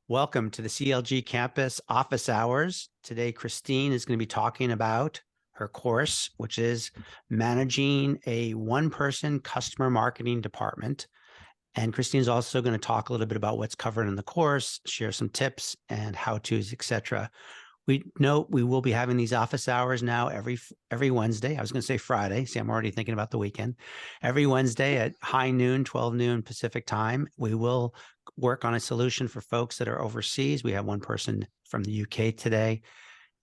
Welcome to the CLG campus office hours. Today, Kristine is going to be talking about her course, which is managing a one-person customer marketing department. And Kristine is also going to talk a little bit about what's covered in the course, share some tips and how-tos, etc. We know we will be having these office hours now every Wednesday. I was going to say Friday. See, I'm already thinking about the weekend. Every Wednesday at high noon, 12 noon Pacific time. We will work on a solution for folks that are overseas. We have one person from the UK today.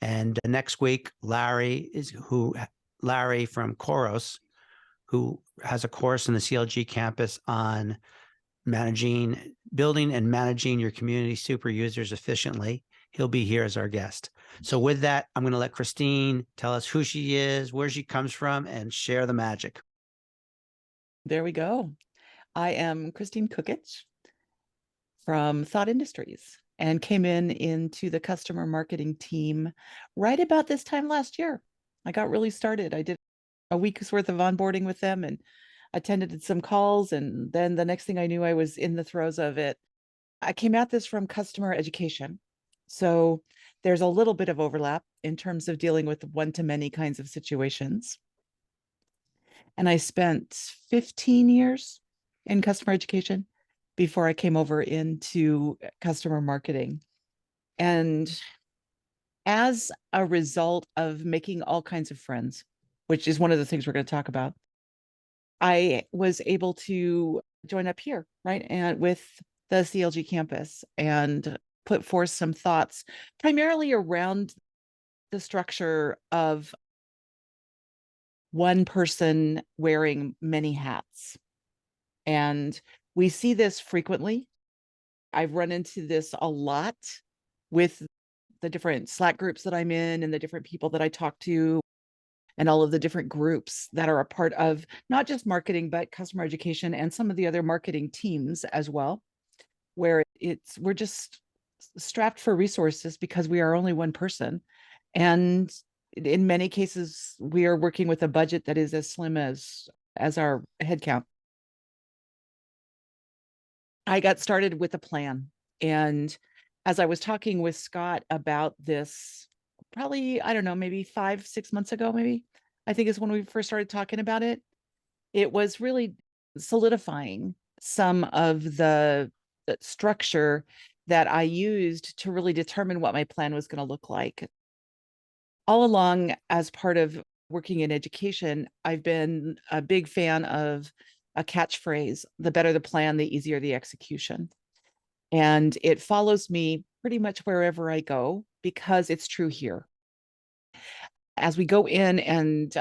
And next week, Larry from Koros, who has a course in the CLG campus on building and managing your community super users efficiently. He'll be here as our guest. So with that, I'm going to let Kristine tell us who she is, where she comes from, and share the magic. There we go. I am Kristine Kukich from Thought Industries and came into the customer marketing team right about this time last year. I got really started. I did a week's worth of onboarding with them and attended some calls. And then the next thing I knew, I was in the throes of it. I came at this from customer education. So there's a little bit of overlap in terms of dealing with one-to-many kinds of situations. And I spent 15 years in customer education before I came over into customer marketing. And as a result of making all kinds of friends, which is one of the things we're going to talk about, I was able to join up here, right? And with the CLG campus and put forth some thoughts primarily around the structure of one person wearing many hats. And we see this frequently. I've run into this a lot with the different Slack groups that I'm in and the different people that I talk to and all of the different groups that are a part of not just marketing, but customer education and some of the other marketing teams as well, where we're just strapped for resources because we are only one person. And in many cases, we are working with a budget that is as slim as our headcount. I got started with a plan. And as I was talking with Scott about this, probably, I don't know, maybe 5, 6 months ago, maybe, I think is when we first started talking about it. It was really solidifying some of the structure that I used to really determine what my plan was going to look like. All along, as part of working in education, I've been a big fan of a catchphrase: the better the plan, the easier the execution. And it follows me pretty much wherever I go because it's true here. As we go in and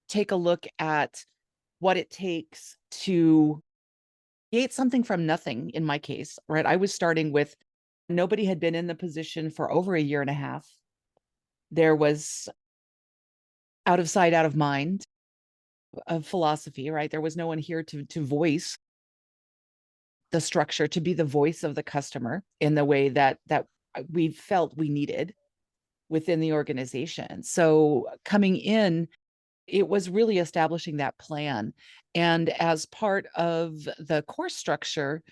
take a look at what it takes to create something from nothing, in my case, right? I was starting with nobody had been in the position for over a year and a half. There was out of sight, out of mind of philosophy, right? There was no one here to voice the structure, to be the voice of the customer in the way that we felt we needed within the organization. So coming in, it was really establishing that plan. And as part of the course structure,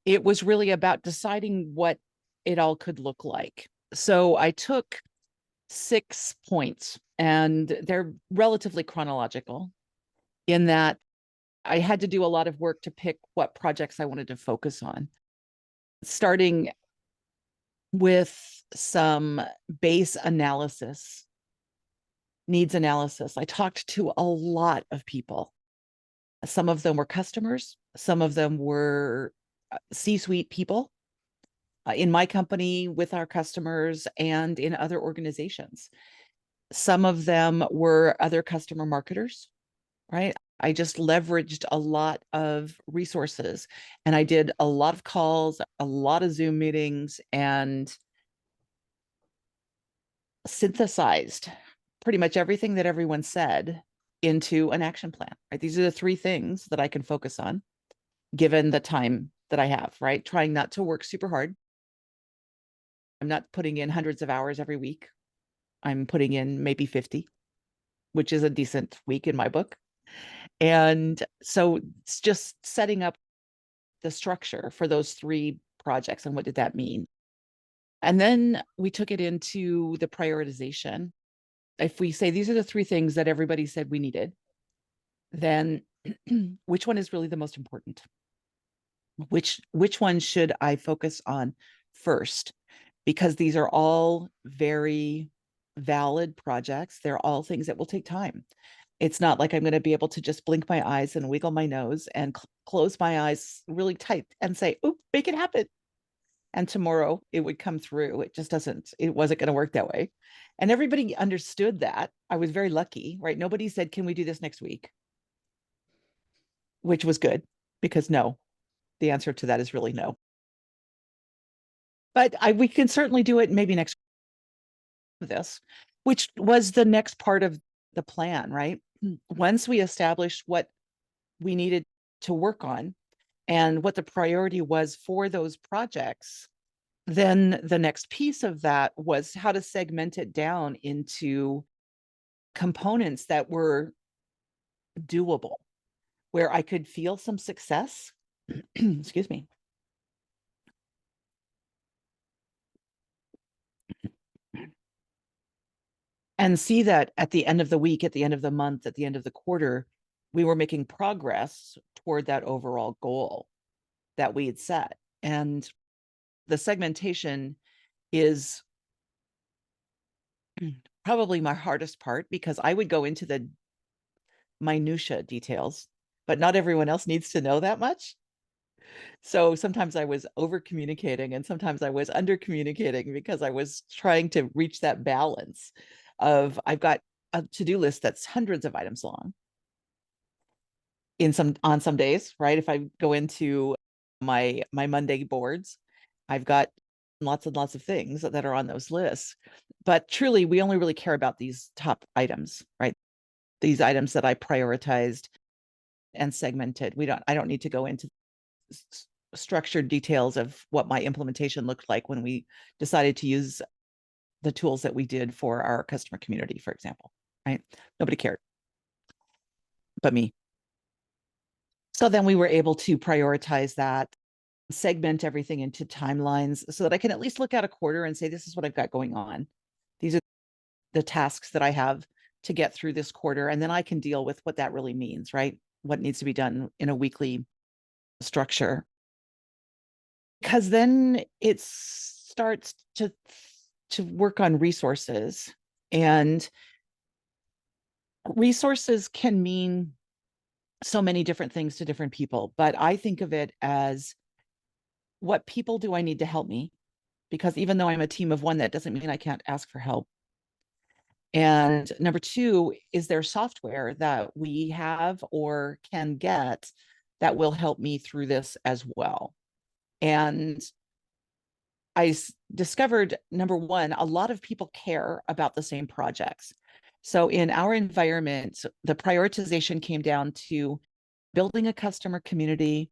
it was really about deciding what it all could look like. So I took 6 points, and they're relatively chronological in that I had to do a lot of work to pick what projects I wanted to focus on, starting with some base analysis, needs analysis. I talked to a lot of people. Some of them were customers, some of them were C-suite people in my company with our customers and in other organizations. Some of them were other customer marketers, right? I just leveraged a lot of resources and I did a lot of calls, a lot of Zoom meetings, and synthesized pretty much everything that everyone said into an action plan, right? These are the 3 things that I can focus on given the time that I have, right? Trying not to work super hard. I'm not putting in hundreds of hours every week. I'm putting in maybe 50, which is a decent week in my book. And so it's just setting up the structure for those 3 projects. And what did that mean? And then we took it into the prioritization. If we say these are the three things that everybody said we needed, then which one is really the most important? Which one should I focus on first? Because these are all very valid projects. They're all things that will take time. It's not like I'm going to be able to just blink my eyes and wiggle my nose and close my eyes really tight and say, "Oop, make it happen." And tomorrow it would come through. It just doesn't, it wasn't going to work that way. And everybody understood that. I was very lucky, right? Nobody said, "Can we do this next week?" Which was good, because no, the answer to that is really no. But we can certainly do it maybe next this, which was the next part of the plan, right? Once we established what we needed to work on and what the priority was for those projects, then the next piece of that was how to segment it down into components that were doable, where I could feel some success. Excuse me. And see that at the end of the week, at the end of the month, at the end of the quarter, we were making progress toward that overall goal that we had set. And the segmentation is probably my hardest part, because I would go into the minutia details, but not everyone else needs to know that much. So sometimes I was over communicating and sometimes I was under communicating, because I was trying to reach that balance of, I've got a to-do list that's hundreds of items long on some days, right? If I go into my Monday boards, I've got lots and lots of things that are on those lists. But truly, we only really care about these top items, right? These items that I prioritized and segmented. I don't need to go into structured details of what my implementation looked like when we decided to use the tools that we did for our customer community, for example, right? Nobody cared but me. So then we were able to prioritize that, segment everything into timelines so that I can at least look at a quarter and say, this is what I've got going on. These are the tasks that I have to get through this quarter. And then I can deal with what that really means, right? What needs to be done in a weekly structure. Because then it starts to work on resources, and resources can mean so many different things to different people, but I think of it as, what people do I need to help me? Because even though I'm a team of one, that doesn't mean I can't ask for help. And number two, is there software that we have or can get that will help me through this as well? And I discovered, number one, a lot of people care about the same projects. So in our environment, the prioritization came down to building a customer community,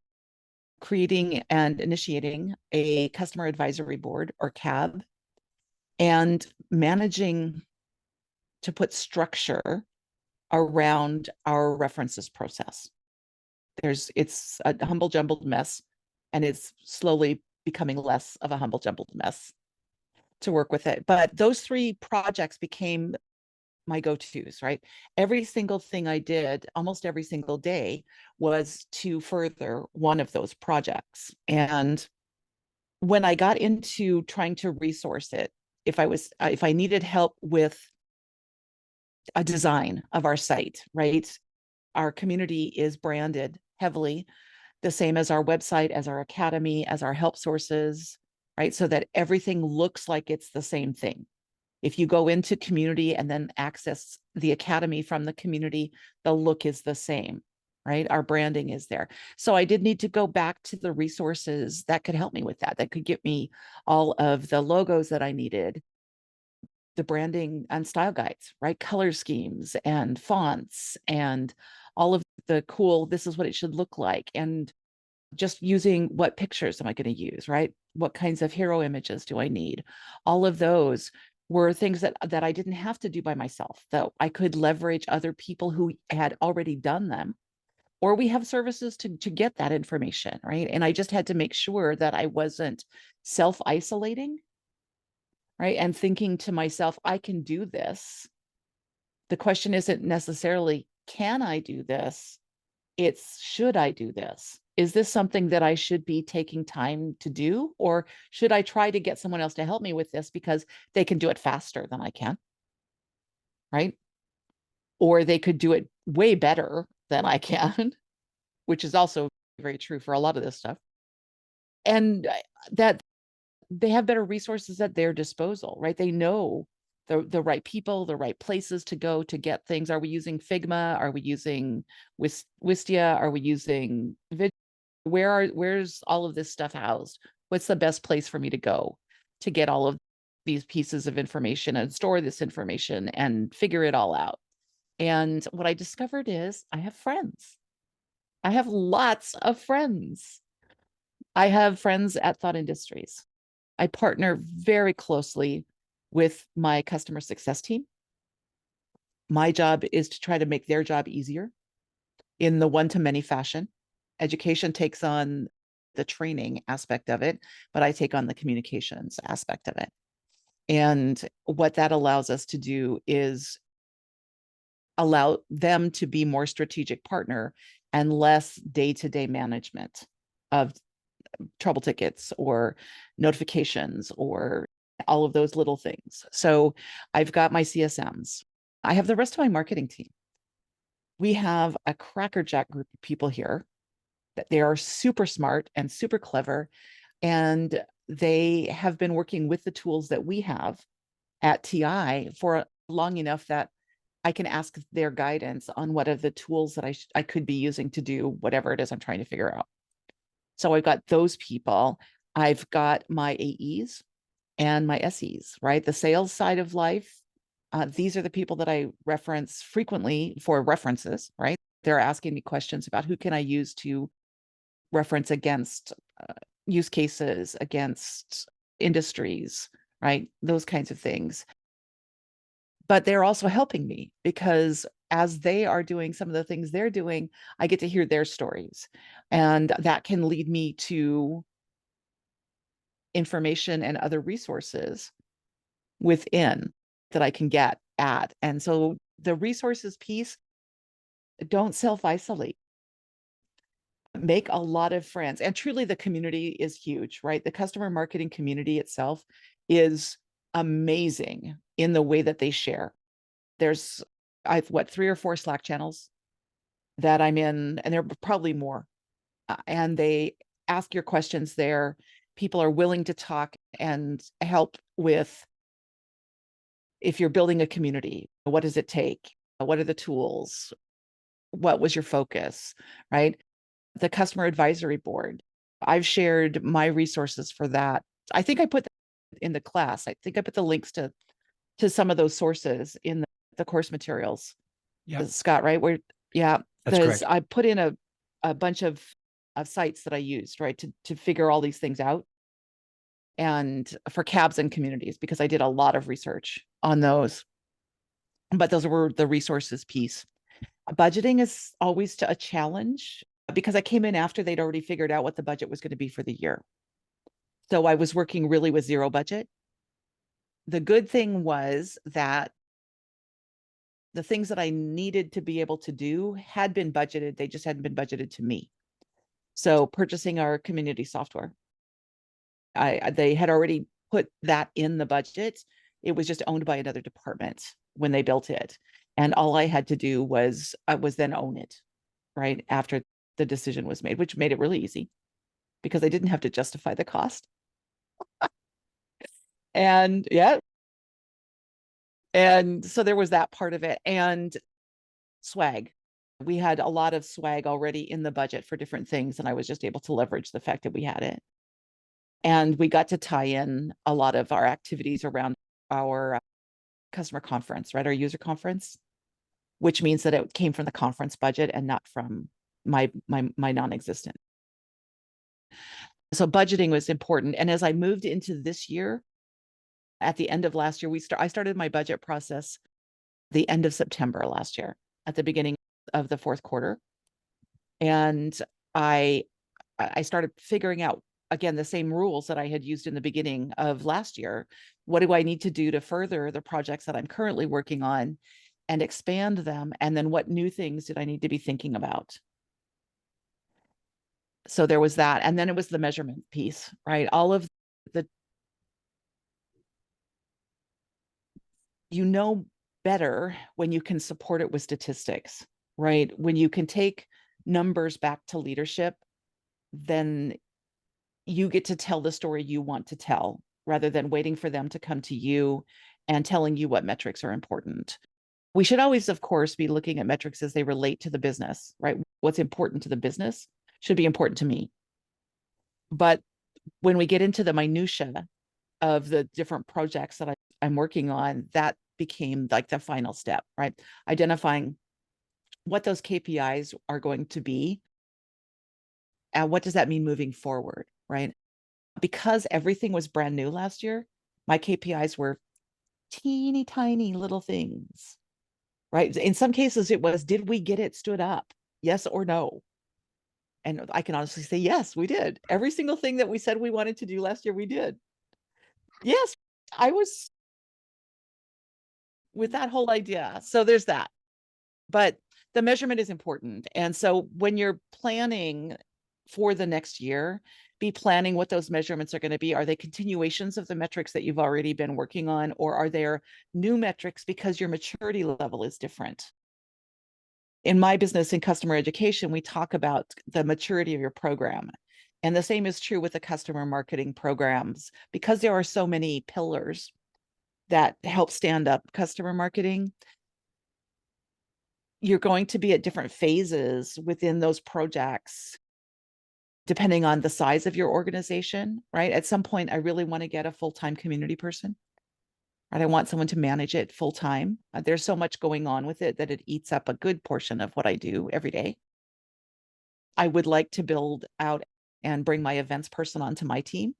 creating and initiating a customer advisory board, or CAB, and managing to put structure around our references process. It's a humble jumbled mess, and it's slowly becoming less of a humble jumbled mess to work with it. But those three projects became my go-tos, right? Every single thing I did, almost every single day, was to further one of those projects. And when I got into trying to resource it, if I needed help with a design of our site, right? Our community is branded heavily, the same as our website, as our academy, as our help sources, right? So that everything looks like it's the same thing. If you go into community and then access the academy from the community, the look is the same, right? Our branding is there. So I did need to go back to the resources that could help me with that could get me all of the logos that I needed, the branding and style guides, right? Color schemes and fonts and all of the cool, this is what it should look like. And just using, what pictures am I going to use, right? What kinds of hero images do I need? All of those were things that I didn't have to do by myself, though I could leverage other people who had already done them, or we have services to get that information, right? And I just had to make sure that I wasn't self-isolating right? And thinking to myself, I can do this. The question isn't necessarily, can I do this? It's, should I do this? Is this something that I should be taking time to do? Or should I try to get someone else to help me with this because they can do it faster than I can, right? Or they could do it way better than I can, which is also very true for a lot of this stuff. And that they have better resources at their disposal, right? They know the right people, the right places to go to get things. Are we using Figma? Are we using Wistia? Are we using where's all of this stuff housed? What's the best place for me to go to get all of these pieces of information and store this information and figure it all out? And what I discovered is I have friends. I have lots of friends. I have friends at Thought Industries. I partner very closely with my customer success team. My job is to try to make their job easier in the one-to-many fashion. Education takes on the training aspect of it, but I take on the communications aspect of it. And what that allows us to do is allow them to be more strategic partner and less day-to-day management of trouble tickets or notifications or all of those little things. So I've got my CSMs. I have the rest of my marketing team. We have a crackerjack group of people here that they are super smart and super clever. And they have been working with the tools that we have at TI for long enough that I can ask their guidance on what are the tools that I could be using to do whatever it is I'm trying to figure out. So I've got those people. I've got my AEs and my SEs, right? The sales side of life. These are the people that I reference frequently for references, right? They're asking me questions about who can I use to reference against use cases, against industries, right? Those kinds of things. But they're also helping me because as they are doing some of the things they're doing, I get to hear their stories. And that can lead me to information and other resources within that I can get at. And so the resources piece, don't self-isolate. Make a lot of friends. And truly the community is huge, right? The customer marketing community itself is amazing in the way that they share. There's I've 3 or 4 Slack channels that I'm in, and there are probably more. And they ask your questions there. People are willing to talk and help with if you're building a community, what does it take? What are the tools? What was your focus? Right? The customer advisory board. I've shared my resources for that. I think I put that in the class. I think I put the links to some of those sources in the course materials. Yep, Scott, right? Where, yeah, that's because correct. I put in a bunch of sites that I used, right, to figure all these things out, and for cabs and communities, because I did a lot of research on those. But those were the resources piece. Budgeting is always a challenge because I came in after they'd already figured out what the budget was going to be for the year. So I was working really with zero budget. The good thing was that the things that I needed to be able to do had been budgeted. They just hadn't been budgeted to me. So purchasing our community software, they had already put that in the budget. It was just owned by another department when they built it. And all I had to do was then own it, right? After the decision was made, which made it really easy because I didn't have to justify the cost. And yeah. And so there was that part of it. And swag. We had a lot of swag already in the budget for different things, and I was just able to leverage the fact that we had it. And we got to tie in a lot of our activities around our customer conference, right? Our user conference, which means that it came from the conference budget and not from my non-existent. So budgeting was important. And as I moved into this year, at the end of last year, I started my budget process the end of September last year, at the beginning of the fourth quarter. And I started figuring out, again, the same rules that I had used in the beginning of last year What do I need to do to further the projects that I'm currently working on and expand them? And then what new things did I need to be thinking about? So there was that. And then it was the measurement piece, right? All of the, better when you can support it with statistics, right? When you can take numbers back to leadership, then you get to tell the story you want to tell rather than waiting for them to come to you and telling you what metrics are important. We should always, of course, be looking at metrics as they relate to the business, right? What's important to the business should be important to me. But when we get into the minutia of the different projects that I'm working on, that became like the final step, right? Identifying what those KPIs are going to be and what does that mean moving forward, right? Because everything was brand new last year, my KPIs were teeny tiny little things, right? In some cases, it was, did we get it stood up? Yes or no? And I can honestly say, yes, we did. Every single thing that we said we wanted to do last year, we did. Yes, I was with that whole idea. So there's that. But the measurement is important. And so when you're planning for the next year, be planning what those measurements are going to be. Are they continuations of the metrics that you've already been working on, or are there new metrics because your maturity level is different? In my business in customer education, we talk about the maturity of your program. And the same is true with the customer marketing programs. Because there are so many pillars that help stand up customer marketing, you're going to be at different phases within those projects, depending on the size of your organization, right? At some point, I really want to get a full-time community person, right? I want someone to manage it full-time. There's so much going on with it that it eats up a good portion of what I do every day. I would like to build out and bring my events person onto my team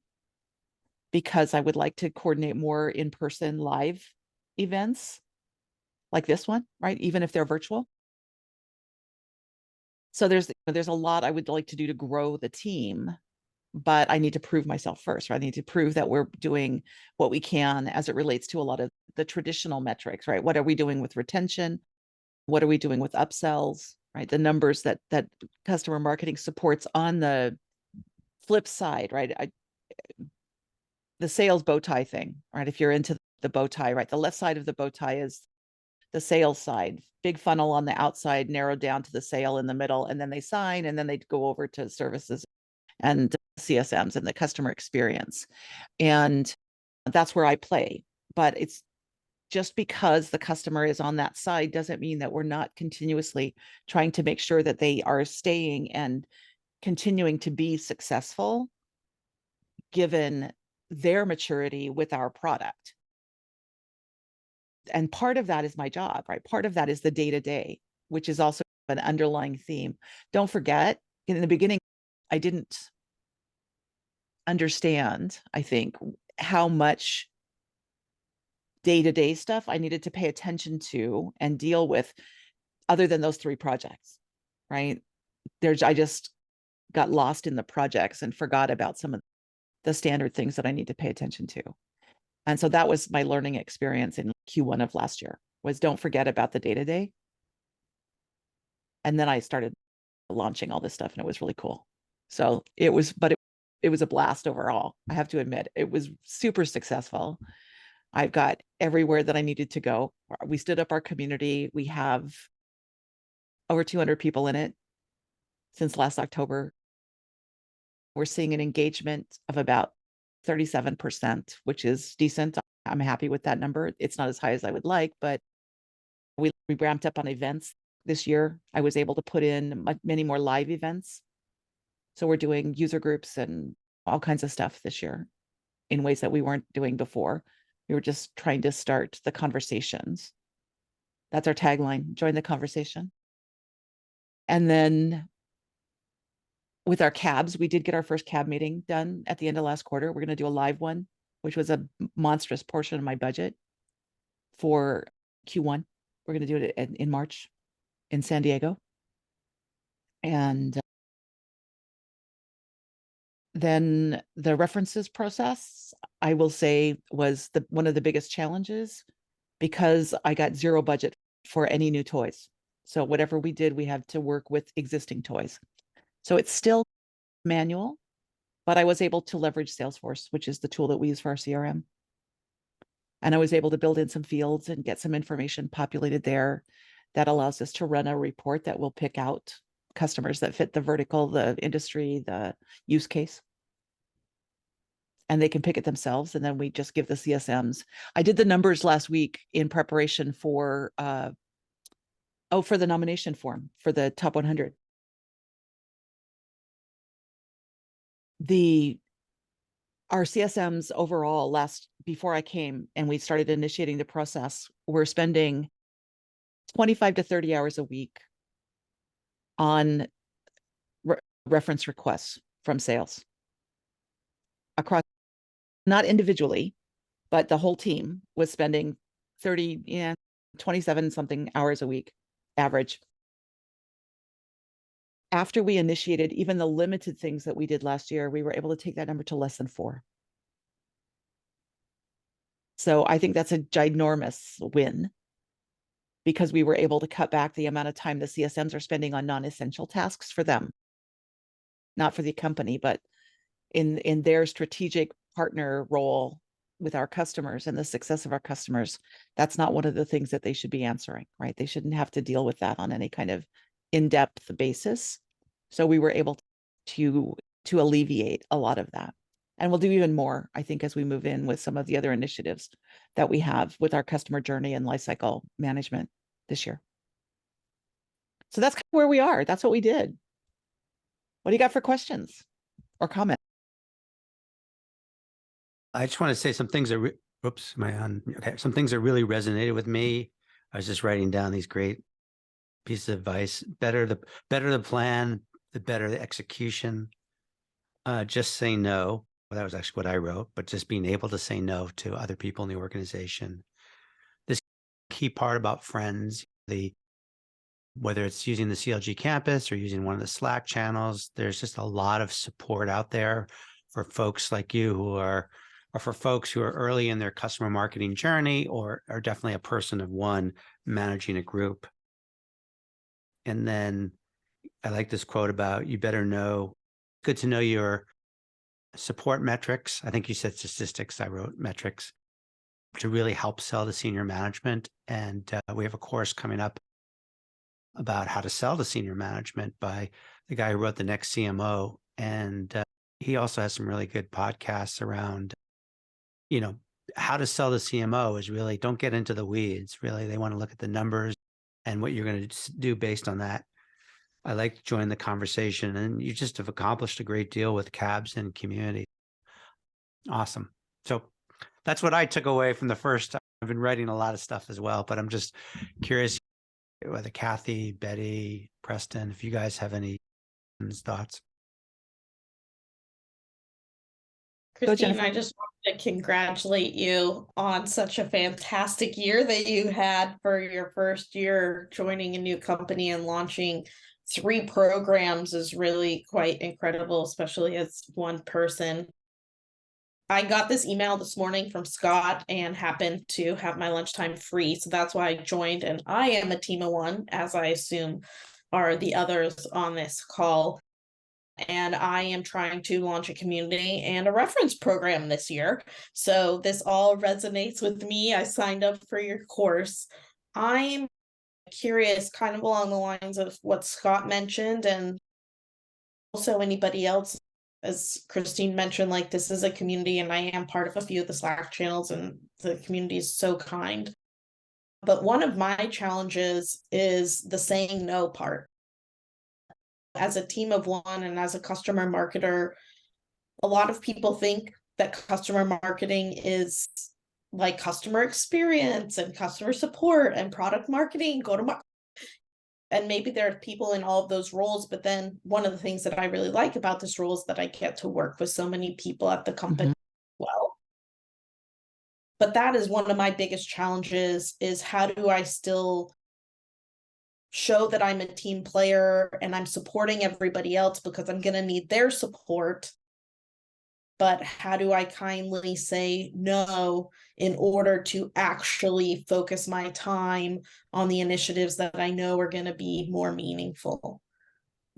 because I would like to coordinate more in-person live events like this one, right? Even if they're virtual. So there's a lot I would like to do to grow the team, but I need to prove myself first, right? I need to prove that we're doing what we can as it relates to a lot of the traditional metrics, right? What are we doing with retention? What are we doing with upsells, right? The numbers that customer marketing supports. On the flip side, right? The sales bow tie thing, right? If you're into the bow tie, right? The left side of the bow tie is the sales side, big funnel on the outside, narrowed down to the sale in the middle, and then they sign, and then they go over to services and CSMs and the customer experience. And that's where I play. But it's just because the customer is on that side doesn't mean that we're not continuously trying to make sure that they are staying and continuing to be successful given their maturity with our product. And part of that is my job, right? Part of that is the day-to-day, which is also an underlying theme. Don't forget, in the beginning, I didn't understand, I think, how much day-to-day stuff I needed to pay attention to and deal with other than those 3 projects, right? I just got lost in the projects and forgot about some of the standard things that I need to pay attention to. And so that was my learning experience in Q1 of last year, was don't forget about the day-to-day. And then I started launching all this stuff and it was really cool. So it was a blast overall. I have to admit, it was super successful. I've got everywhere that I needed to go. We stood up our community. We have over 200 people in it since last October. We're seeing an engagement of about 37%, which is decent. I'm happy with that number. It's not as high as I would like, but we ramped up on events this year. I was able to put in many more live events. So we're doing user groups and all kinds of stuff this year in ways that we weren't doing before. We were just trying to start the conversations. That's our tagline, join the conversation. And then with our cabs, we did get our first cab meeting done at the end of last quarter. We're going to do a live one, which was a monstrous portion of my budget for Q1. We're going to do it in March in San Diego. And then the references process, I will say was one of the biggest challenges, because I got zero budget for any new toys. So whatever we did, we had to work with existing toys. So it's still manual, but I was able to leverage Salesforce, which is the tool that we use for our CRM. And I was able to build in some fields and get some information populated there that allows us to run a report that will pick out customers that fit the vertical, the industry, the use case. And they can pick it themselves. And then we just give the CSMs. I did the numbers last week in preparation for for the nomination form for the top 100. Our CSMs overall before I came and we started initiating the process, we're spending 25 to 30 hours a week on reference requests from sales across, not individually, but the whole team was spending 27 something hours a week average. After we initiated even the limited things that we did last year, we were able to take that number to less than 4. So I think that's a ginormous win, because we were able to cut back the amount of time the CSMs are spending on non-essential tasks for them, not for the company, but in their strategic partner role with our customers and the success of our customers. That's not one of the things that they should be answering, right? They shouldn't have to deal with that on any kind of in-depth basis. So we were able to alleviate a lot of that. And we'll do even more, I think, as we move in with some of the other initiatives that we have with our customer journey and lifecycle management this year. So that's kind of where we are. That's what we did. What do you got for questions or comments? I just want to say some things that, oops, am I on? Okay. Some things that really resonated with me. I was just writing down these great pieces of advice. Better the plan, the better the execution. Just say no. Well, that was actually what I wrote, but just being able to say no to other people in the organization. This key part about friends, whether it's using the CLG campus or using one of the Slack channels, there's just a lot of support out there for folks like you or for folks who are early in their customer marketing journey, or are definitely a person of one managing a group. And then I like this quote about, you better know, good to know your support metrics. I think you said statistics. I wrote metrics to really help sell to senior management. And we have a course coming up about how to sell to senior management by the guy who wrote The Next CMO. And he also has some really good podcasts around, how to sell the CMO is really, don't get into the weeds. Really, they want to look at the numbers and what you're going to do based on that. I like to join the conversation, and you just have accomplished a great deal with CABS and community. Awesome. So that's what I took away from the first. I've been writing a lot of stuff as well, but I'm just curious whether Kathy, Betty, Preston, if you guys have any thoughts. Kristine, I just wanted to congratulate you on such a fantastic year that you had for your first year joining a new company, and launching 3 programs is really quite incredible, especially as one person. I got this email this morning from Scott and happened to have my lunchtime free. So that's why I joined, and I am a team of one, as I assume are the others on this call. And I am trying to launch a community and a reference program this year. So this all resonates with me. I signed up for your course. I'm curious, kind of along the lines of what Scott mentioned, and also anybody else, as Kristine mentioned, like, this is a community and I am part of a few of the Slack channels, and the community is so kind. But one of my challenges is the saying no part. As a team of one and as a customer marketer, a lot of people think that customer marketing is like customer experience and customer support and product marketing, go to market. And maybe there are people in all of those roles, but then one of the things that I really like about this role is that I get to work with so many people at the company well. But that is one of my biggest challenges, is how do I still show that I'm a team player and I'm supporting everybody else, because I'm going to need their support, but how do I kindly say no in order to actually focus my time on the initiatives that I know are going to be more meaningful?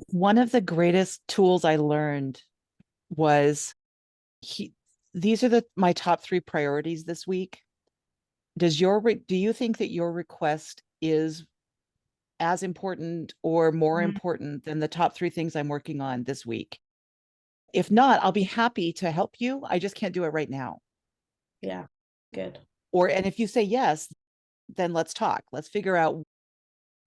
One of the greatest tools I learned was these are my top 3 priorities this week. Do you think that your request is as important or more important than the top 3 things I'm working on this week? If not, I'll be happy to help you. I just can't do it right now. Yeah, good. And if you say yes, then let's talk. Let's figure out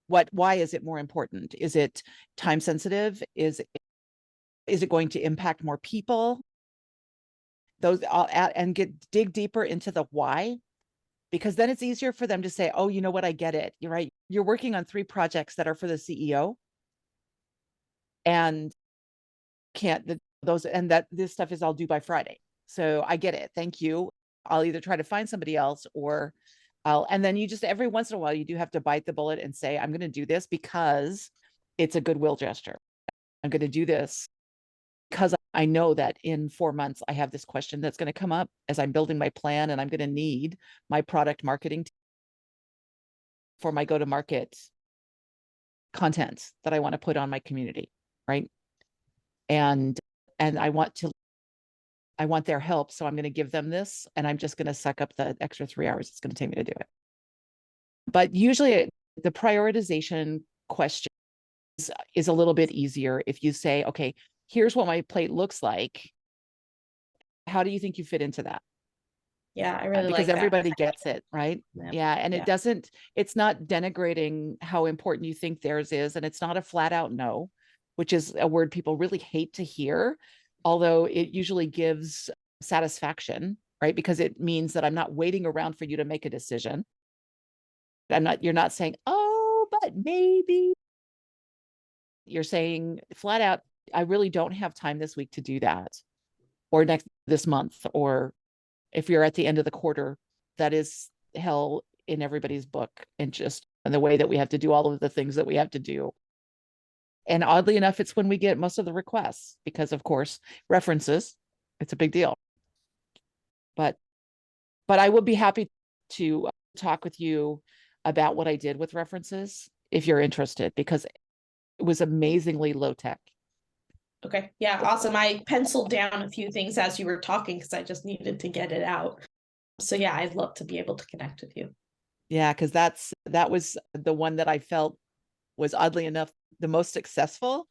why is it more important? Is it time sensitive? Is it going to impact more people? Those I'll add and dig deeper into the why, because then it's easier for them to say, oh, you know what? I get it. You're right. You're working on 3 projects that are for the CEO and that this stuff is all due by Friday. So I get it. Thank you. I'll either try to find somebody else or and then you just, every once in a while, you do have to bite the bullet and say, I'm going to do this because it's a goodwill gesture. I'm going to do this because I know that in 4 months, I have this question that's going to come up as I'm building my plan, and I'm going to need my product marketing for my go-to-market content that I want to put on my community, right? And I want their help. So I'm going to give them this, and I'm just going to suck up the extra 3 hours it's going to take me to do it. But usually the prioritization question is a little bit easier if you say, okay, here's what my plate looks like. How do you think you fit into that? Yeah, I really because like everybody that. gets it, right? Yeah. And it's not denigrating how important you think theirs is. And it's not a flat out no, which is a word people really hate to hear, although it usually gives satisfaction, right? Because it means that I'm not waiting around for you to make a decision. You're not saying, oh, but maybe. You're saying flat out, I really don't have time this week to do that, or this month, or if you're at the end of the quarter, that is hell in everybody's book, and the way that we have to do all of the things that we have to do. And oddly enough, it's when we get most of the requests, because of course, references, it's a big deal. But I will be happy to talk with you about what I did with references if you're interested, because it was amazingly low tech. Okay. Yeah. Awesome. I penciled down a few things as you were talking because I just needed to get it out. So yeah, I'd love to be able to connect with you. Yeah, because that was the one that I felt was oddly enough the most successful,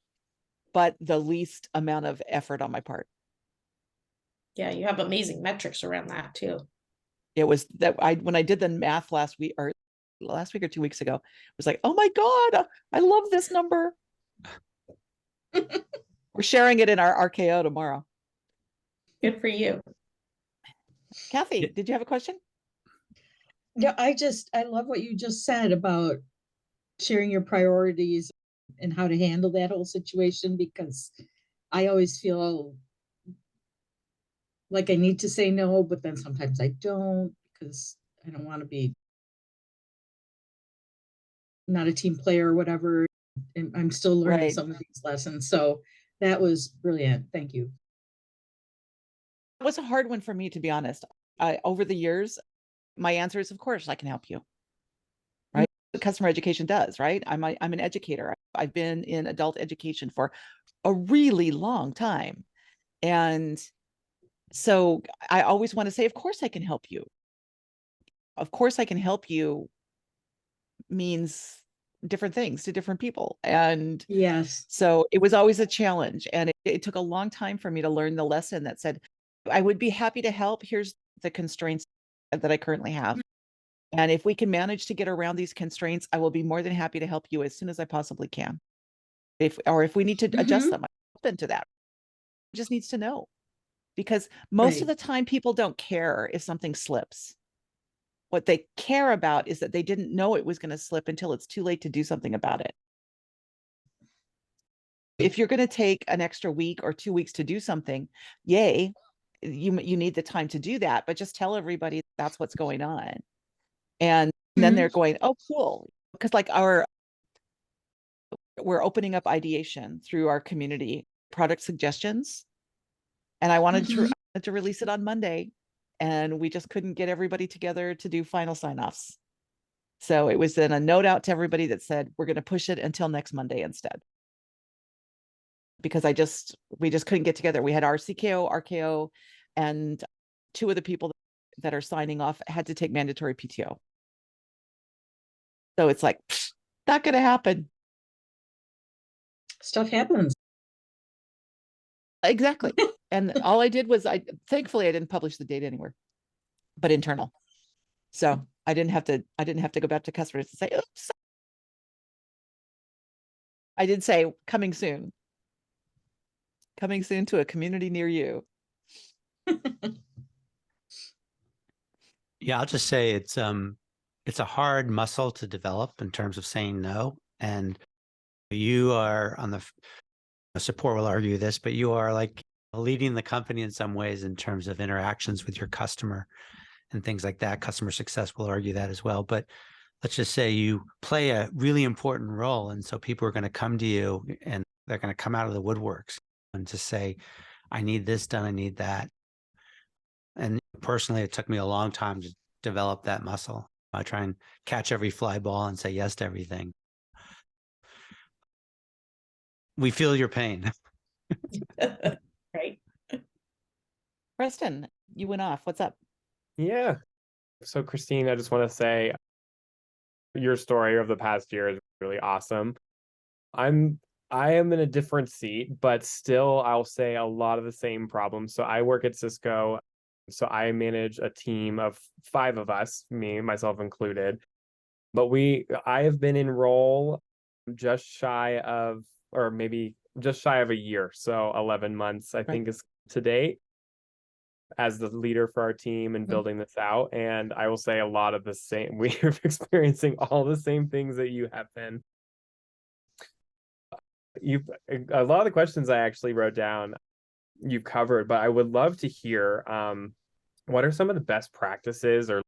but the least amount of effort on my part. Yeah, you have amazing metrics around that too. It was that when I did the math last week or 2 weeks ago, it was like, oh my God, I love this number. We're sharing it in our RKO tomorrow. Good for you. Kathy, did you have a question? Yeah, I love what you just said about sharing your priorities and how to handle that whole situation, because I always feel like I need to say no, but then sometimes I don't, because I don't want to be not a team player or whatever. And I'm still learning some of these lessons. So that was brilliant. Thank you. It was a hard one for me, to be honest. Over the years, my answer is, of course, I can help you. Right? Customer education does, right? I'm an educator. I've been in adult education for a really long time. And so I always want to say, of course I can help you. Of course I can help you means different things to different people. And yes, so it was always a challenge. And it took a long time for me to learn the lesson that said, I would be happy to help. Here's the constraints that I currently have. And if we can manage to get around these constraints, I will be more than happy to help you as soon as I possibly can. If we need to adjust them, I'm open to that. It just needs to know, because most of the time people don't care if something slips. What they care about is that they didn't know it was going to slip until it's too late to do something about it. If you're going to take an extra week or 2 weeks to do something, yay, you need the time to do that, but just tell everybody that's what's going on. And then they're going, oh, cool. Because we're opening up ideation through our community product suggestions. And I wanted to to release it on Monday, and we just couldn't get everybody together to do final sign-offs. So it was then a note out to everybody that said, we're going to push it until next Monday instead. Because we just couldn't get together. We had our CKO, RKO, and two of the people that are signing off had to take mandatory PTO. So it's like, not going to happen. Stuff happens. Exactly. And all I did was thankfully I didn't publish the date anywhere, but internal. So I didn't have to go back to customers to say, oops. I did say coming soon to a community near you. Yeah, I'll just say it's a hard muscle to develop in terms of saying no. And you are on the support will argue this, but you are like leading the company in some ways in terms of interactions with your customer and things like that. Customer success will argue that as well. But let's just say you play a really important role. And so people are going to come to you and they're going to come out of the woodworks and to say, I need this done, I need that. And personally, it took me a long time to develop that muscle. I try and catch every fly ball and say yes to everything. We feel your pain. Right. Preston, you went off. What's up? Yeah. So Kristine, I just want to say your story of the past year is really awesome. I am in a different seat, but still I'll say a lot of the same problems. So I work at Cisco. So I manage a team of 5 of us, me, myself included. But I have been in role just shy of, or maybe just shy of a year. So 11 months, I think, is to date as the leader for our team and building this out. And I will say a lot of the same, we are experiencing all the same things that you have been. A lot of the questions I actually wrote down, you've covered, but I would love to hear, what are some of the best practices, or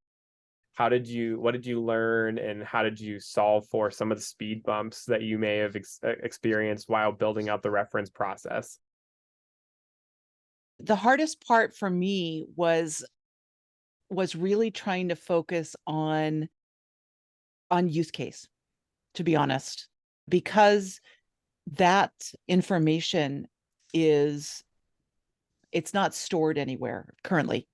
what did you learn, and how did you solve for some of the speed bumps that you may have experienced while building out the reference process? The hardest part for me was really trying to focus on use case, to be honest, because that information it's not stored anywhere currently.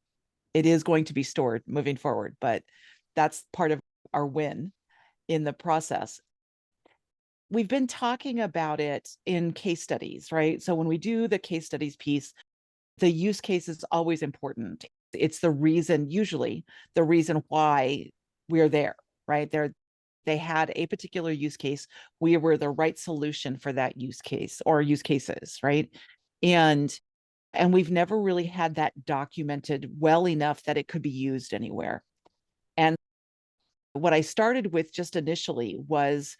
It is going to be stored moving forward, but that's part of our win in the process. We've been talking about it in case studies, right? So when we do the case studies piece, the use case is always important. It's usually the reason why we're there, right? They had a particular use case. We were the right solution for that use case or use cases, right? And we've never really had that documented well enough that it could be used anywhere. And what I started with just initially was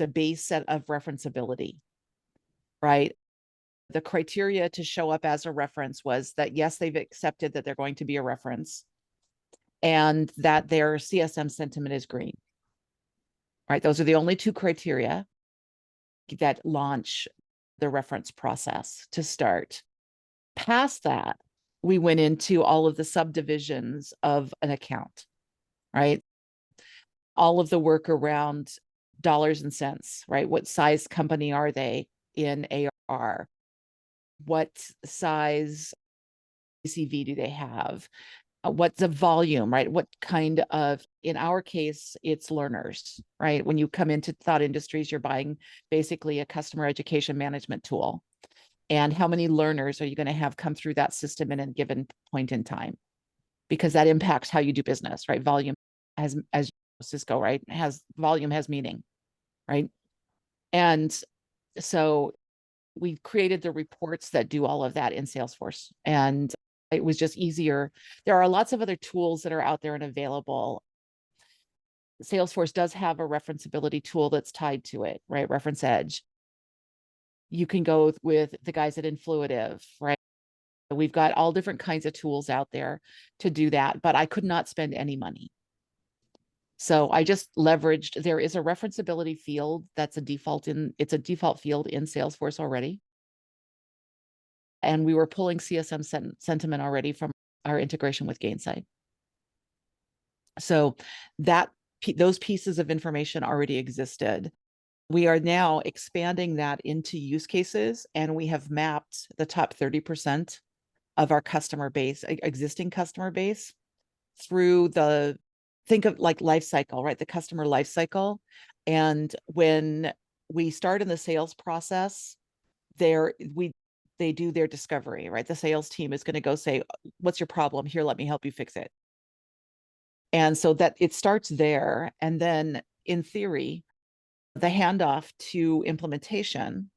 a base set of referenceability, right? The criteria to show up as a reference was that, yes, they've accepted that they're going to be a reference and that their CSM sentiment is green, right? Those are the only 2 criteria that launch the reference process to start. Past that, we went into all of the subdivisions of an account, right? All of the work around dollars and cents, right? What size company are they in ARR? What size ACV do they have? What's the volume, right? What kind of, in our case, it's learners, right? When you come into Thought Industries, you're buying basically a customer education management tool. And how many learners are you going to have come through that system in a given point in time? Because that impacts how you do business, right? Volume as Cisco, right? Volume has meaning, right? And so we created the reports that do all of that in Salesforce, and it was just easier. There are lots of other tools that are out there and available. Salesforce does have a referenceability tool that's tied to it, right? Reference Edge. You can go with the guys at Influitive, right? We've got all different kinds of tools out there to do that, but I could not spend any money. So I just leveraged, there is a referenceability field that's it's a default field in Salesforce already. And we were pulling CSM sentiment already from our integration with Gainsight. So those pieces of information already existed. We are now expanding that into use cases, and we have mapped the top 30% of our customer base, existing customer base, through think of like life cycle, right? The customer life cycle. And when we start in the sales process, they do their discovery, right? The sales team is going to go say, what's your problem? Here, let me help you fix it. And so that it starts there. And then in theory, the handoff to implementation,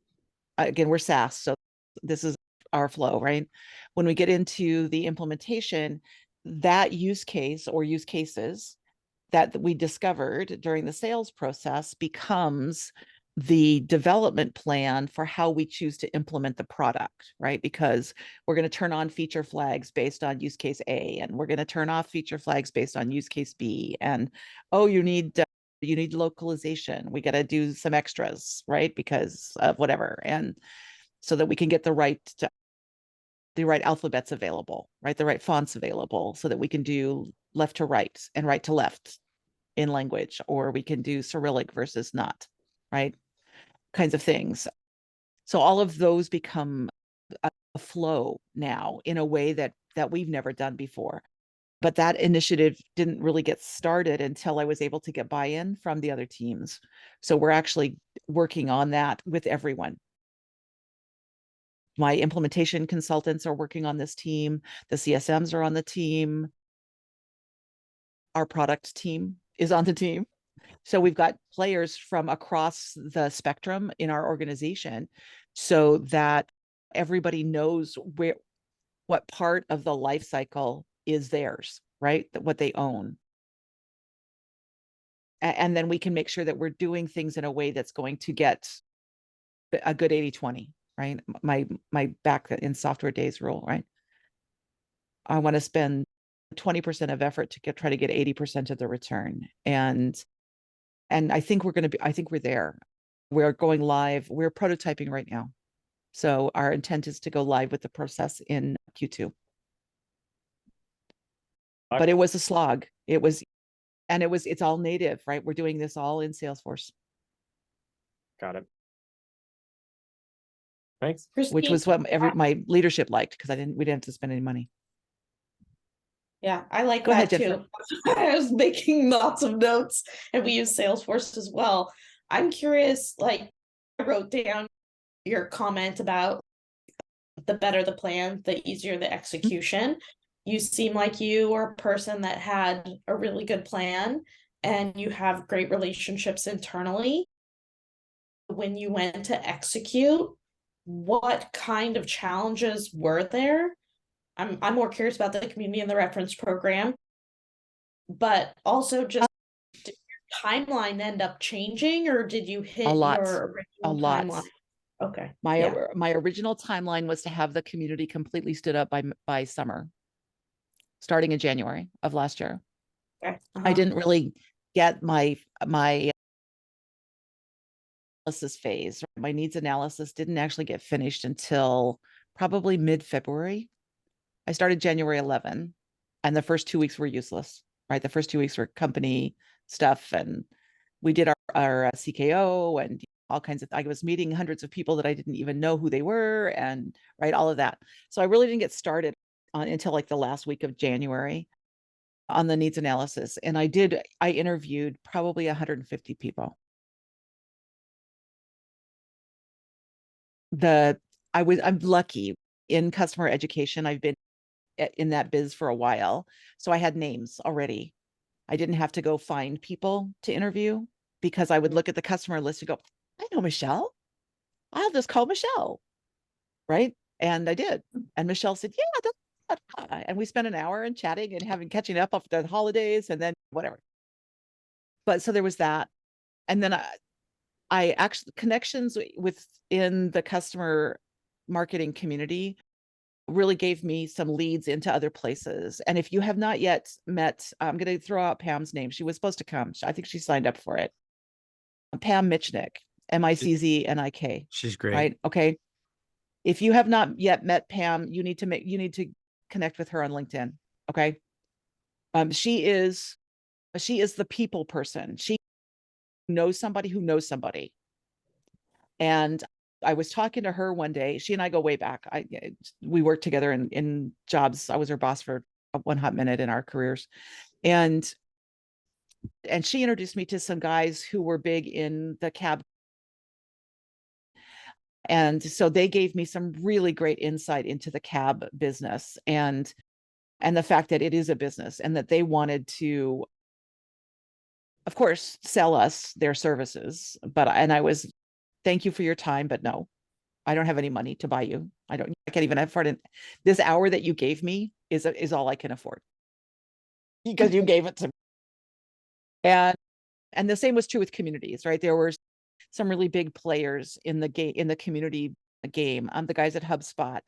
again, we're SaaS, so this is our flow, right? When we get into the implementation, that use case or use cases that we discovered during the sales process becomes the development plan for how we choose to implement the product, right? Because we're going to turn on feature flags based on use case A, and we're going to turn off feature flags based on use case B. And, oh, you need localization. We got to do some extras, right? Because of whatever. And so that we can get the right alphabets available, right? The right fonts available, so that we can do left to right and right to left in language, or we can do Cyrillic versus not, right? Kinds of things. So all of those become a flow now in a way that we've never done before. But that initiative didn't really get started until I was able to get buy-in from the other teams. So we're actually working on that with everyone. My implementation consultants are working on this team. The CSMs are on the team. Our product team is on the team. So we've got players from across the spectrum in our organization, so that everybody knows what part of the life cycle is theirs, right? What they own. And then we can make sure that we're doing things in a way that's going to get a good 80-20, right? My back in software days rule, right? I want to spend 20% of effort to try to get 80% of the return. And I think I think we're there. We're going live. We're prototyping right now. So our intent is to go live with the process in Q2. But it was a slog. It's all native, right? We're doing this all in Salesforce. Got it. Thanks. Kristine, Which was what my leadership liked, because we didn't have to spend any money. yeah, I like Go that ahead, too. I was making lots of notes, and we use Salesforce as well. I'm curious, like, I wrote down your comment about the better the plan, the easier the execution. You seem like you are a person that had a really good plan, and you have great relationships internally. When you went to execute, what kind of challenges were there? I'm more curious about the community and the reference program, but also just, did your timeline end up changing, or did you hit your original timeline? Okay. My original timeline was to have the community completely stood up by summer, starting in January of last year. Okay. I didn't really get my analysis phase. My needs analysis didn't actually get finished until probably mid-February. I started January 11, and the first 2 weeks were useless, right? The first 2 weeks were company stuff, and we did our CKO and all kinds of, I was meeting hundreds of people that I didn't even know who they were, and right, all of that. So I really didn't get started until like the last week of January on the needs analysis. And I interviewed probably 150 people. I'm lucky in customer education. I've been in that biz for a while, so I had names already. I didn't have to go find people to interview, because I would look at the customer list and go, I know Michelle. I'll just call Michelle, right? And I did. And Michelle said, yeah, that's, and we spent an hour and chatting and catching up after the holidays, and then whatever. But so there was that. And then I actually, connections within the customer marketing community really gave me some leads into other places. And if you have not yet met, I'm going to throw out Pam's name. She was supposed to come. I think she signed up for it. Pam Michnick, Micznik. She's great. Right? Okay. If you have not yet met Pam, you need to connect with her on LinkedIn. Okay. She is the people person. She knows somebody who knows somebody. And I was talking to her one day. She and I go way back. We worked together in jobs. I was her boss for one hot minute in our careers. And she introduced me to some guys who were big in the cab. And so they gave me some really great insight into the cab business and the fact that it is a business and that they wanted to, of course, sell us their services. And I was, thank you for your time, but no, I don't have any money to buy you. I can't even afford it. This hour that you gave me is all I can afford because you gave it to me. And the same was true with communities, right? There were some really big players in the community game. The guys at HubSpot.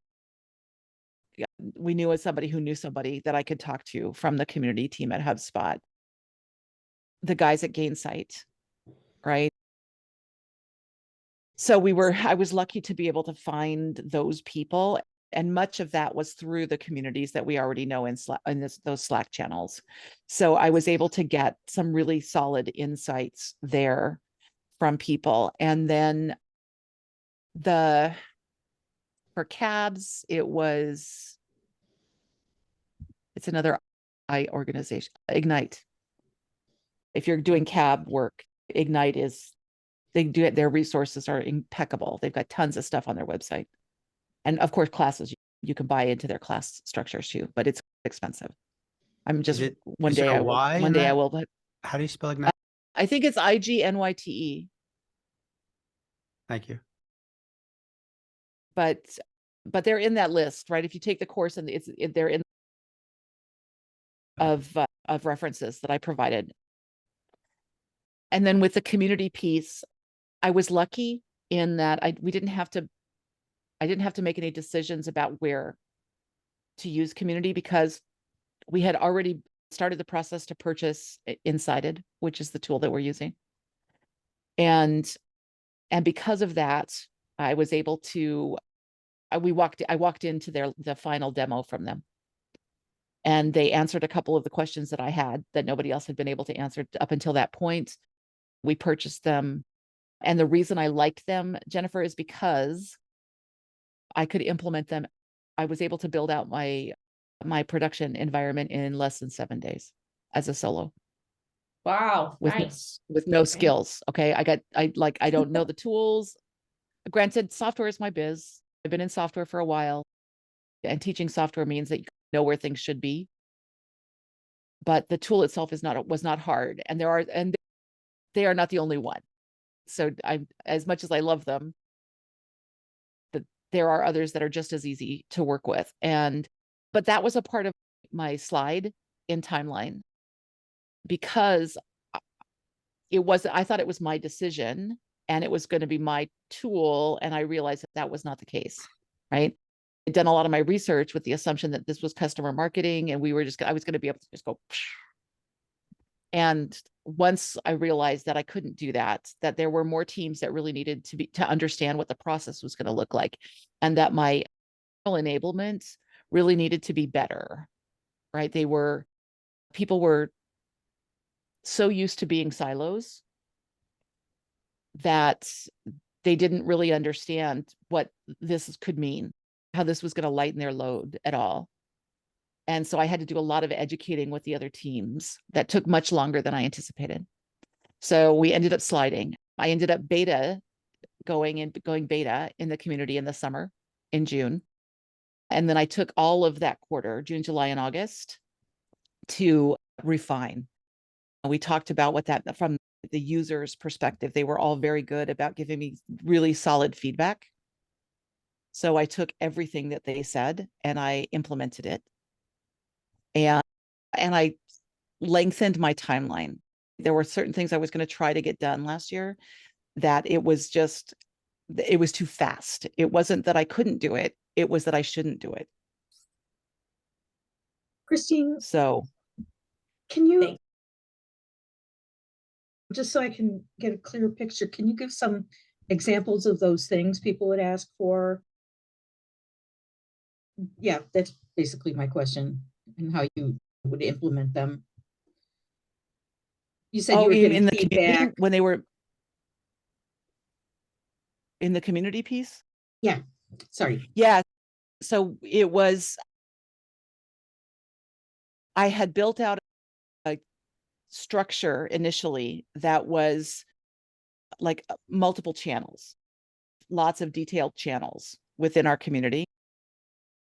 We knew as somebody who knew somebody that I could talk to from the community team at HubSpot. The guys at Gainsight, right? So I was lucky to be able to find those people. And much of that was through the communities that we already know in those Slack channels. So I was able to get some really solid insights there from people. And then for cabs, it's another organization, Ignite. If you're doing cab work, Ignite they do it. Their resources are impeccable. They've got tons of stuff on their website. And of course, classes, you can buy into their class structures too, but it's expensive. I'm just, one day I will. How do you spell Ignite? I think it's IGNYTE. Thank you. But they're in that list, right? If you take the course and they're in of references that I provided. And then with the community piece, I was lucky in that I didn't have to make any decisions about where to use community because we had already started the process to purchase Insighted, which is the tool that we're using. And because of that, I was able to, I walked into the final demo from them. And they answered a couple of the questions that I had that nobody else had been able to answer up until that point. We purchased them. And the reason I liked them, Jennifer, is because I could implement them. I was able to build out my production environment in less than 7 days as a solo. Wow. With Nice. with no skills. Okay. I don't know the tools. Granted, software is my biz. I've been in software for a while. And teaching software means that you know where things should be. But the tool itself was not hard. And they are not the only one. So as much as I love them, there are others that are just as easy to work with. But that was a part of my slide in timeline because I thought it was my decision and it was going to be my tool. And I realized that was not the case, right? I'd done a lot of my research with the assumption that this was customer marketing and I was going to be able to just go. And once I realized that I couldn't do that there were more teams that really needed to understand what the process was going to look like, and that my enablement really needed to be better, right? People were so used to being silos that they didn't really understand what this could mean, how this was going to lighten their load at all. And so I had to do a lot of educating with the other teams that took much longer than I anticipated. So we ended up sliding. I ended up going beta in the community in the summer in June. And then I took all of that quarter, June, July, and August, to refine. We talked about what that from the user's perspective. They were all very good about giving me really solid feedback. So I took everything that they said and I implemented it. And I lengthened my timeline. There were certain things I was going to try to get done last year that it was too fast. It wasn't that I couldn't do it. It was that I shouldn't do it. Kristine, So can you, just so I can get a clear picture, can you give some examples of those things people would ask for Yeah, that's basically my question, and how you would implement them. You said you Oh, were getting in the community feedback. when they were in the community piece? Yeah, sorry. Yeah. So it was, I had built out a structure initially that was like multiple channels, lots of detailed channels within our community.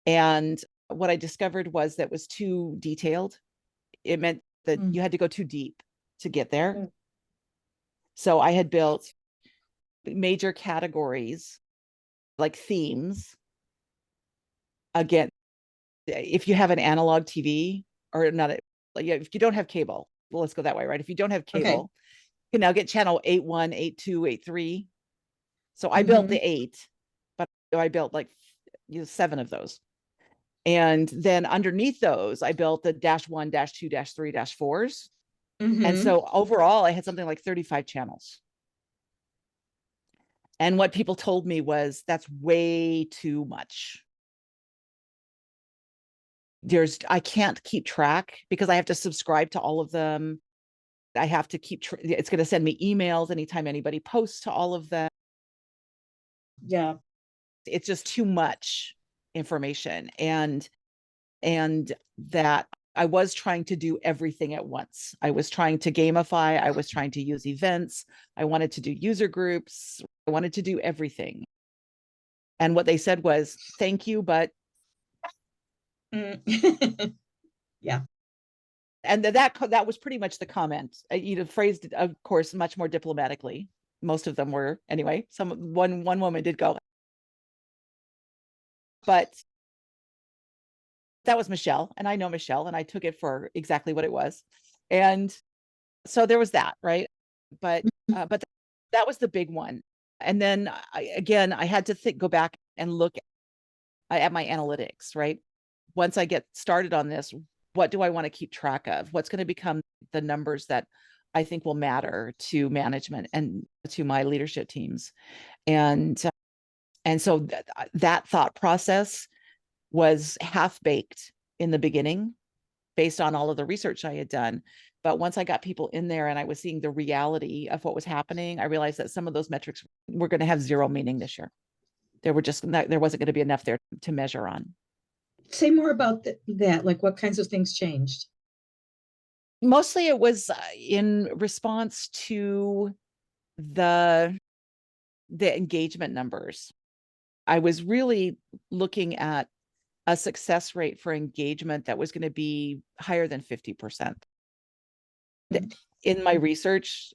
And what I discovered was that was too detailed. It meant that Mm. you had to go too deep to get there. Mm. So I had built major categories like themes. Again, if you have an analog TV or not, if you don't have cable, well, let's go that way, right? If you don't have Okay. cable, you can now get channel 81, 82, 83. So I built the 8, but I built like 7 of those. And then underneath those, I built the -1, -2, -3, -4s. And so overall, I had something like 35 channels. And what people told me was that's way too much. I can't keep track because I have to subscribe to all of them. I have to keep, it's going to send me emails anytime anybody posts to all of them. Yeah. It's just too much information. And that I was trying to do everything at once. I was trying to gamify. I was trying to use events. I wanted to do user groups. I wanted to do everything. And what they said was, thank you, but. Yeah. And that was pretty much the comment. Phrased it, of course, much more diplomatically. Most of them were anyway. One woman did go, but that was Michelle, and I know Michelle, and I took it for exactly what it was. And so there was that, right? But that was the big one. And then I had to go back and look at my analytics, right? Once I get started on this, what do I want to keep track of? What's going to become the numbers that I think will matter to management and to my leadership teams? And so that thought process was half-baked in the beginning based on all of the research I had done. But once I got people in there and I was seeing the reality of what was happening, I realized that some of those metrics were going to have zero meaning this year. There wasn't going to be enough there to measure on. Say more about that. Like, what kinds of things changed? Mostly it was in response to the engagement numbers. I was really looking at a success rate for engagement that was going to be higher than 50%. In my research,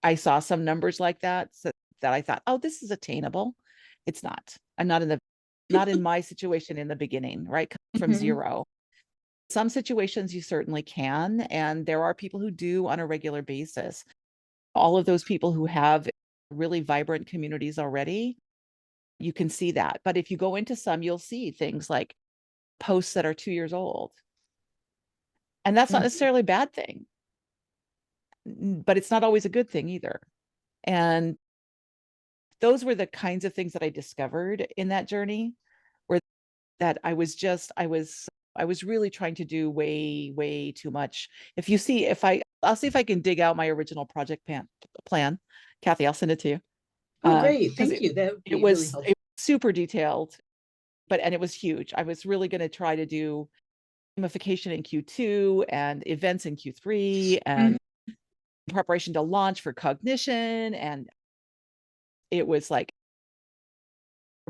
I saw some numbers like that, so that I thought, oh, this is attainable. It's not. I'm not in my situation in the beginning, right? From zero. Some situations you certainly can, and there are people who do on a regular basis. All of those people who have really vibrant communities already, you can see that. But if you go into some, you'll see things like posts that are 2 years old. And that's not necessarily a bad thing, but it's not always a good thing either. And those were the kinds of things that I discovered in that journey, where that I was really trying to do way too much. I'll see if I can dig out my original project plan. Kathy, I'll send it to you. Oh, great. Thank you. That would be really helpful. It was super detailed, and it was huge. I was really going to try to do gamification in Q2 and events in Q3 and preparation to launch for cognition. And it was like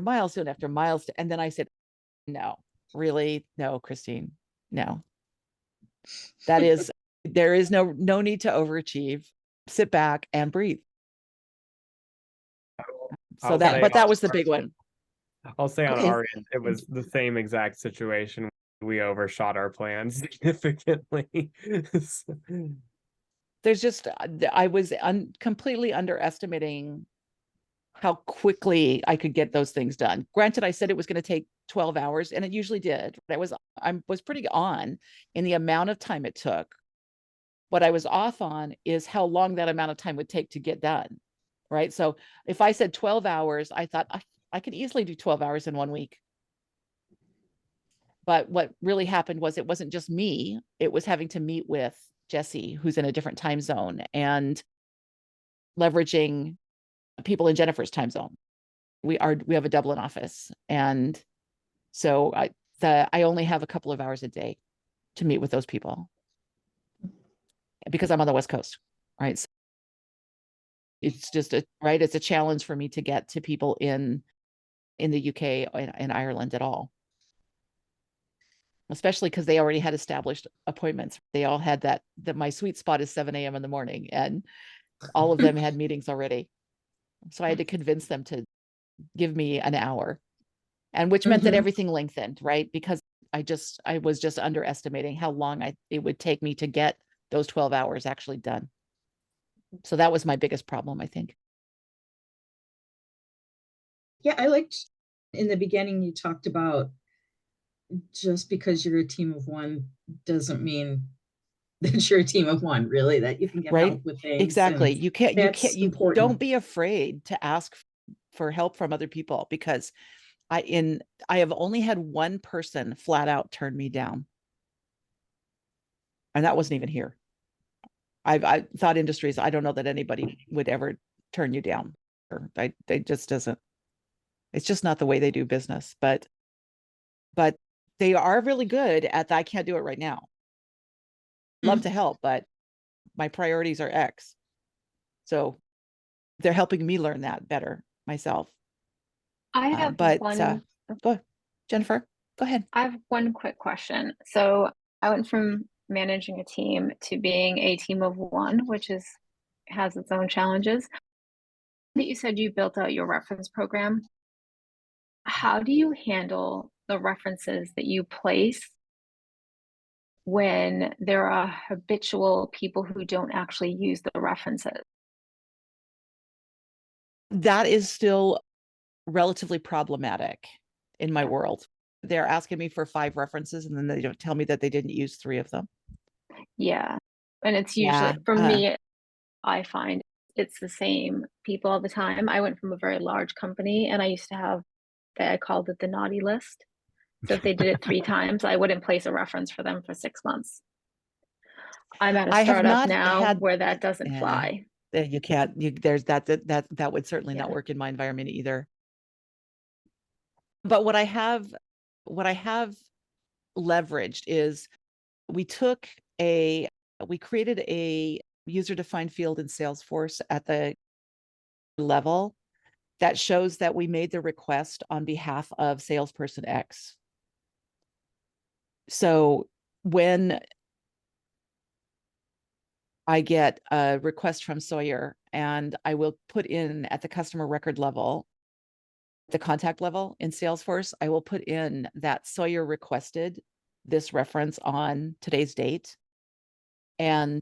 milestone after milestone. And then I said, no, really? No, Kristine, no. There is no need to overachieve. Sit back and breathe. So that was the big one. I'll say on our end, it was the same exact situation. We overshot our plans significantly. There's just, I was completely underestimating how quickly I could get those things done. Granted, I said it was going to take 12 hours, and it usually did. I was pretty on in the amount of time it took. What I was off on is how long that amount of time would take to get done, right? So if I said 12 hours, I thought I could easily do 12 hours in 1 week. But what really happened was it wasn't just me, it was having to meet with Jesse, who's in a different time zone, and leveraging people in Jennifer's time zone. We have a Dublin office. And so I only have a couple of hours a day to meet with those people because I'm on the West Coast, right? So it's just it's a challenge for me to get to people in the UK and Ireland at all. Especially because they already had established appointments. They all had that my sweet spot is 7 a.m. in the morning, and all of them had meetings already. So I had to convince them to give me an hour, and which meant that everything lengthened, right? Because I was just underestimating how long it would take me to get those 12 hours actually done. So that was my biggest problem, I think. Yeah, I liked in the beginning you talked about just because you're a team of one doesn't mean that you're a team of one, really, that you can get Right? help with things. Exactly. And You can't, important. don't be afraid to ask for help from other people, because I have only had one person flat out turn me down. And that wasn't even here. I thought industries, I don't know that anybody would ever turn you down. Or they just doesn't, it's just not the way they do business. But they are really good at that. I can't do it right now. Love to help, but my priorities are X. So they're helping me learn that better myself. I have go ahead, Jennifer, go ahead. I have one quick question. So I went from managing a team to being a team of one, which has its own challenges. You said you built out your reference program. How do you handle the references that you place when there are habitual people who don't actually use the references? That is still relatively problematic in my world. They're asking me for 5 references, and then they don't tell me that they didn't use 3 of them. Yeah. And it's usually, for me, I find it's the same people all the time. I went from a very large company, and I used to have, I called it the naughty list. So if they did it 3 times, I wouldn't place a reference for them for 6 months. I'm at a startup now where that doesn't fly. You can't, there's that would certainly not work in my environment either. But what I have leveraged is we created a user-defined field in Salesforce at the level that shows that we made the request on behalf of salesperson X. So when I get a request from Sawyer, and I will put in at the customer record level, the contact level in Salesforce, I will put in that Sawyer requested this reference on today's date. And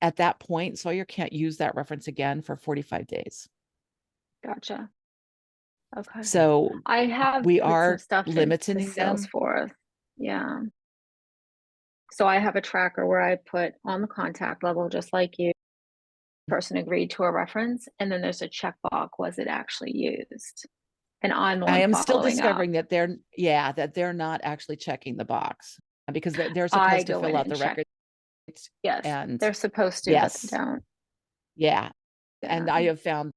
at that point, Sawyer can't use that reference again for 45 days. Gotcha. Okay. So we are limiting Salesforce. Yeah. So I have a tracker where I put on the contact level, just like you, person agreed to a reference, and then there's a checkbox, was it actually used? And I'm the one I am still discovering up. that they're not actually checking the box, because they're supposed to fill out the record. Yes, and they're supposed to, but they don't. Yeah. And I have found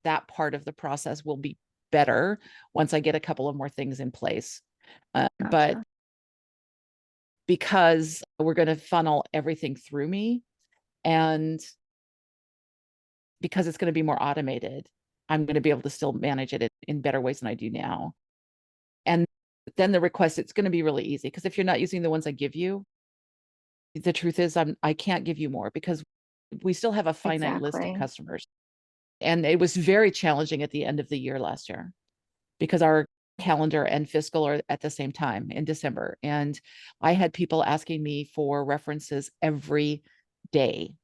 that part of the process will be better once I get a couple of more things in place. Gotcha. But because we're going to funnel everything through me, and because it's going to be more automated, I'm going to be able to still manage it in better ways than I do now. And then the request, it's going to be really easy, because if you're not using the ones I give you, the truth is I can't give you more, because we still have a finite list of customers. And it was very challenging at the end of the year last year, because our calendar and fiscal are at the same time in December. And I had people asking me for references every day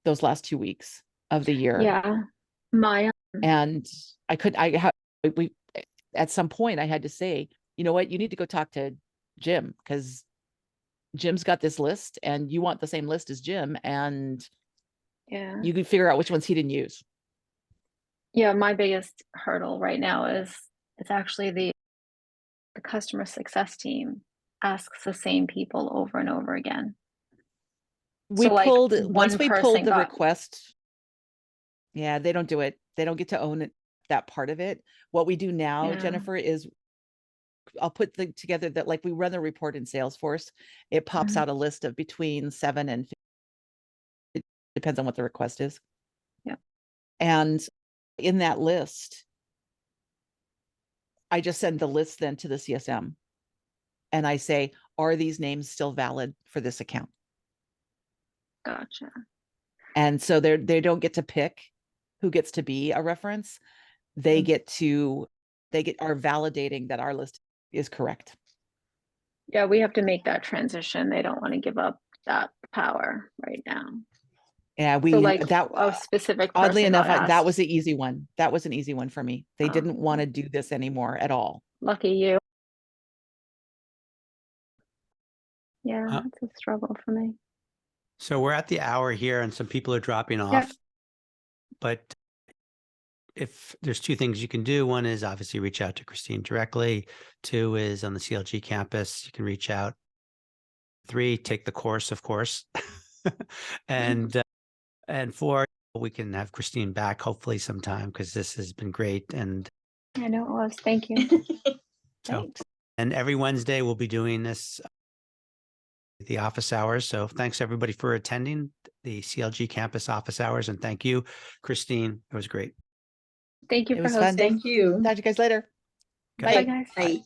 those last 2 weeks of the year. Yeah. And we at some point I had to say, you know what, you need to go talk to Jim, because Jim's got this list and you want the same list as Jim, and you can figure out which ones he didn't use. Yeah, my biggest hurdle right now is it's actually the customer success team asks the same people over and over again. We So, like, pulled, one once we person pulled the got- request. Yeah, they don't do it. They don't get to own it, that part of it. What we do now, Yeah. Jennifer, is I'll put together that, like, we run the report in Salesforce. It pops out a list of between 7 and 50. It depends on what the request is. Yeah. And in that list, I just send the list then to the CSM. And I say, are these names still valid for this account? Gotcha. And so they don't get to pick who gets to be a reference. They are validating that our list is correct. Yeah, we have to make that transition. They don't want to give up that power right now. Yeah, So, like, that a specific oddly person enough, got that asked. was the easy one. That was an easy one for me. They Oh, didn't want to do this anymore at all. Lucky you. Yeah, Uh, it's a struggle for me. So we're at the hour here and some people are dropping off. Yeah. But if there's two things you can do, one is obviously reach out to Kristine directly. Two is on the CLG campus, you can reach out. 3, take the course, of course. and 4, we can have Kristine back hopefully sometime because this has been great. And I know it was. Thank you. so, Thanks. and every Wednesday we'll be doing this, the office hours. So thanks everybody for attending the CLG campus office hours. And thank you, Kristine. It was great. Thank you It for was fun. hosting. Thank you. Talk to you guys later. Okay. Bye, guys. Bye.